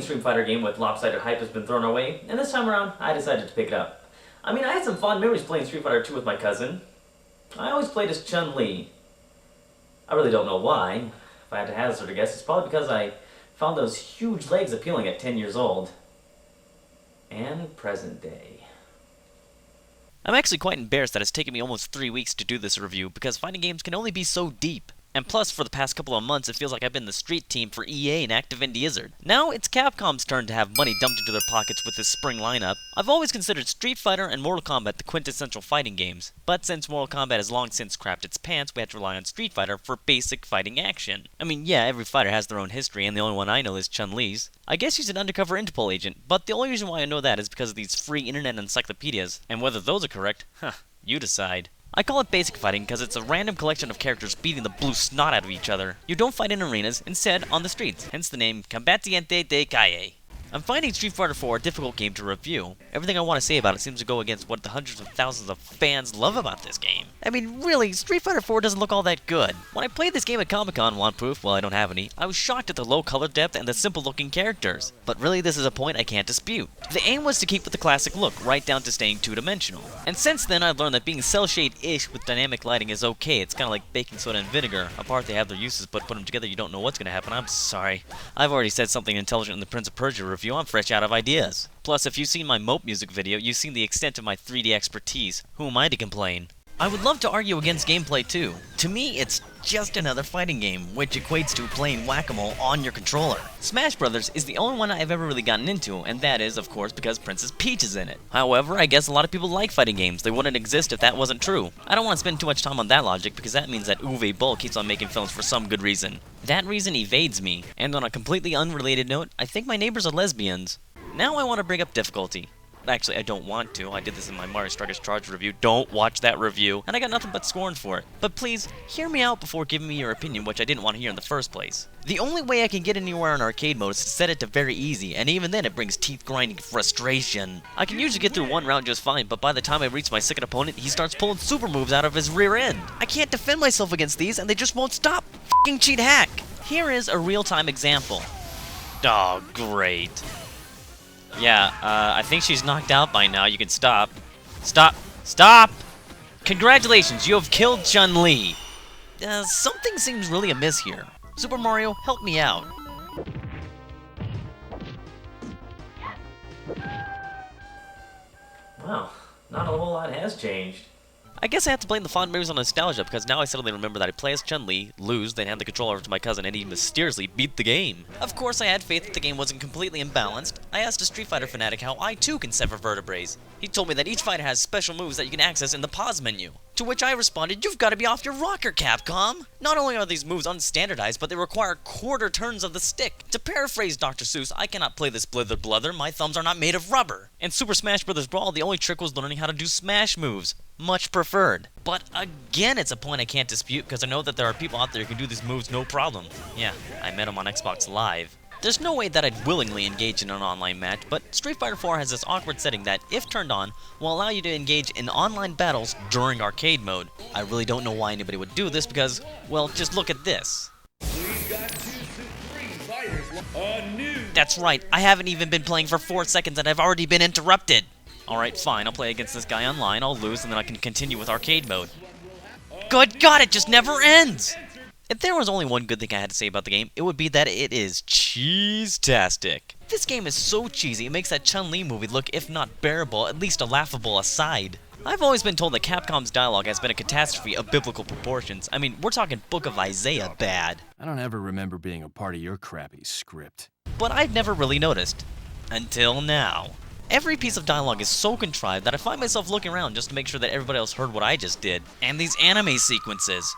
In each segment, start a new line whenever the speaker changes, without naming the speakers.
Street Fighter game with lopsided hype has been thrown away, and this time around, I decided to pick it up. I mean, I had some fond memories playing Street Fighter 2 with my cousin. I always played as Chun-Li. I really don't know why. If I had to hazard a guess, it's probably because I found those huge legs appealing at 10 years old. And present day.
I'm actually quite embarrassed that it's taken me almost 3 weeks to do this review, because fighting games can only be so deep. And plus, for the past couple of months, it feels like I've been the street team for EA and Activision Blizzard. Now, it's Capcom's turn to have money dumped into their pockets with this spring lineup. I've always considered Street Fighter and Mortal Kombat the quintessential fighting games, but since Mortal Kombat has long since crapped its pants, we had to rely on Street Fighter for basic fighting action. I mean, yeah, every fighter has their own history, and the only one I know is Chun-Li's. I guess she's an undercover Interpol agent, but the only reason why I know that is because of these free internet encyclopedias, and whether those are correct, you decide. I call it basic fighting because it's a random collection of characters beating the blue snot out of each other. You don't fight in arenas, instead on the streets, hence the name Combatiente de Calle. I'm finding Street Fighter 4 a difficult game to review. Everything I want to say about it seems to go against what the hundreds of thousands of fans love about this game. I mean, really, Street Fighter 4 doesn't look all that good. When I played this game at Comic-Con, want proof? Well, I don't have any. I was shocked at the low color depth and the simple-looking characters. But really, this is a point I can't dispute. The aim was to keep with the classic look, right down to staying two-dimensional. And since then, I've learned that being cel-shade-ish with dynamic lighting is okay. It's kind of like baking soda and vinegar. Apart, they have their uses, but put them together, you don't know what's going to happen. I'm sorry. I've already said something intelligent in the Prince of Persia review. I'm fresh out of ideas. Plus, if you've seen my Mope music video, you've seen the extent of my 3D expertise. Who am I to complain? I would love to argue against gameplay too. To me, it's just another fighting game, which equates to playing whack-a-mole on your controller. Smash Brothers is the only one I've ever really gotten into, and that is, of course, because Princess Peach is in it. However, I guess a lot of people like fighting games. They wouldn't exist if that wasn't true. I don't want to spend too much time on that logic, because that means that Uwe Boll keeps on making films for some good reason. That reason evades me. And on a completely unrelated note, I think my neighbors are lesbians. Now I want to bring up difficulty. Actually, I don't want to. I did this in my Mario Strikers Charge review. Don't watch that review. And I got nothing but scorn for it. But please, hear me out before giving me your opinion, which I didn't want to hear in the first place. The only way I can get anywhere in arcade mode is to set it to very easy, and even then it brings teeth-grinding frustration. I can usually get through one round just fine, but by the time I reach my second opponent, he starts pulling super moves out of his rear end. I can't defend myself against these, and they just won't stop. F***ing cheat hack. Here is a real-time example. Oh, great. Yeah, I think she's knocked out by now. You can stop. Stop! Stop! Congratulations, you have killed Chun-Li. Something seems really amiss here. Super Mario, help me out.
Wow, not a whole lot has changed.
I guess I have to blame the fond memories on nostalgia, because now I suddenly remember that I play as Chun-Li, lose, then hand the controller over to my cousin, and he mysteriously beat the game. Of course, I had faith that the game wasn't completely imbalanced. I asked a Street Fighter fanatic how I too can sever vertebrae. He told me that each fighter has special moves that you can access in the pause menu. To which I responded, "You've got to be off your rocker, Capcom!" Not only are these moves unstandardized, but they require quarter turns of the stick. To paraphrase Dr. Seuss, I cannot play this blither bluther, my thumbs are not made of rubber. In Super Smash Bros. Brawl, the only trick was learning how to do smash moves. Much preferred. But again, it's a point I can't dispute, because I know that there are people out there who can do these moves no problem. Yeah, I met them on Xbox Live. There's no way that I'd willingly engage in an online match, but Street Fighter 4 has this awkward setting that, if turned on, will allow you to engage in online battles during arcade mode. I really don't know why anybody would do this because, well, just look at this. That's right, I haven't even been playing for 4 seconds and I've already been interrupted. Alright, fine, I'll play against this guy online, I'll lose, and then I can continue with arcade mode. Good God, it just never ends! If there was only one good thing I had to say about the game, it would be that it is cheese-tastic. This game is so cheesy, it makes that Chun-Li movie look, if not bearable, at least a laughable aside. I've always been told that Capcom's dialogue has been a catastrophe of biblical proportions. I mean, we're talking Book of Isaiah bad.
I don't ever remember being a part of your crappy script.
But I've never really noticed. Until now. Every piece of dialogue is so contrived that I find myself looking around just to make sure that everybody else heard what I just did. And these anime sequences.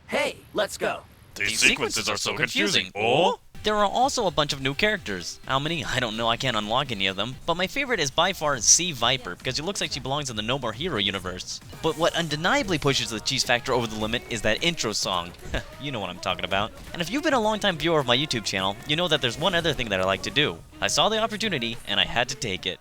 Hey, let's go.
These sequences are so confusing. Oh? There are also a bunch of new characters. How many? I don't know, I can't unlock any of them. But my favorite is by far Sea Viper, because she looks like she belongs in the No More Hero universe. But what undeniably pushes the cheese factor over the limit is that intro song. You know what I'm talking about. And if you've been a longtime viewer of my YouTube channel, you know that there's one other thing that I like to do. I saw the opportunity, and I had to take it.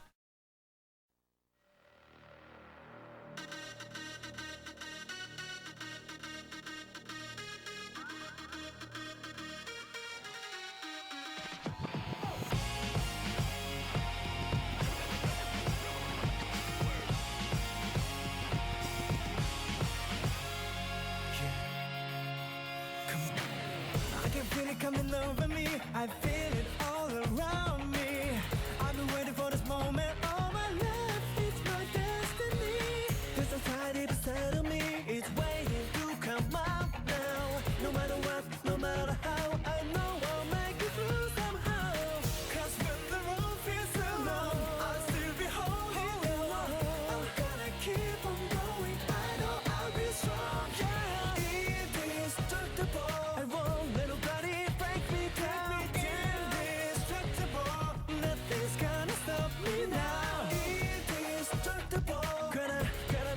coming over me. I feel it all around me. I've been waiting for this moment all my life. It's my destiny. There's a tide deep inside of me. It's waiting to come out now. No matter what, no matter how, I know I'll make it through somehow. 'Cause when the road feels so long, I'll still be holding on. I'm gonna keep on going. I know I'll be strong. Yeah, indestructible. I won't let nobody break me down. Indestructible. Nothing's gonna stop me now. Indestructible. Gonna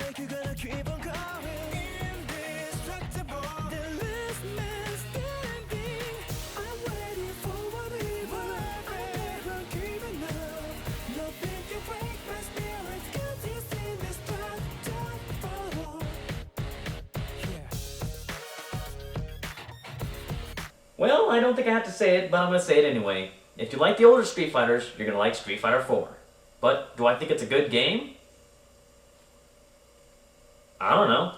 make you gonna keep on going. Indestructible. The last man standing. I'm waiting for what we want. I'm never giving up. Nothing can break my spirit. 'Cause it's indestructible. Yeah.
Well, I don't think I have to say it, but I'm gonna say it anyway. If you like the older Street Fighters, you're gonna like Street Fighter 4. But do I think it's a good game? I don't know.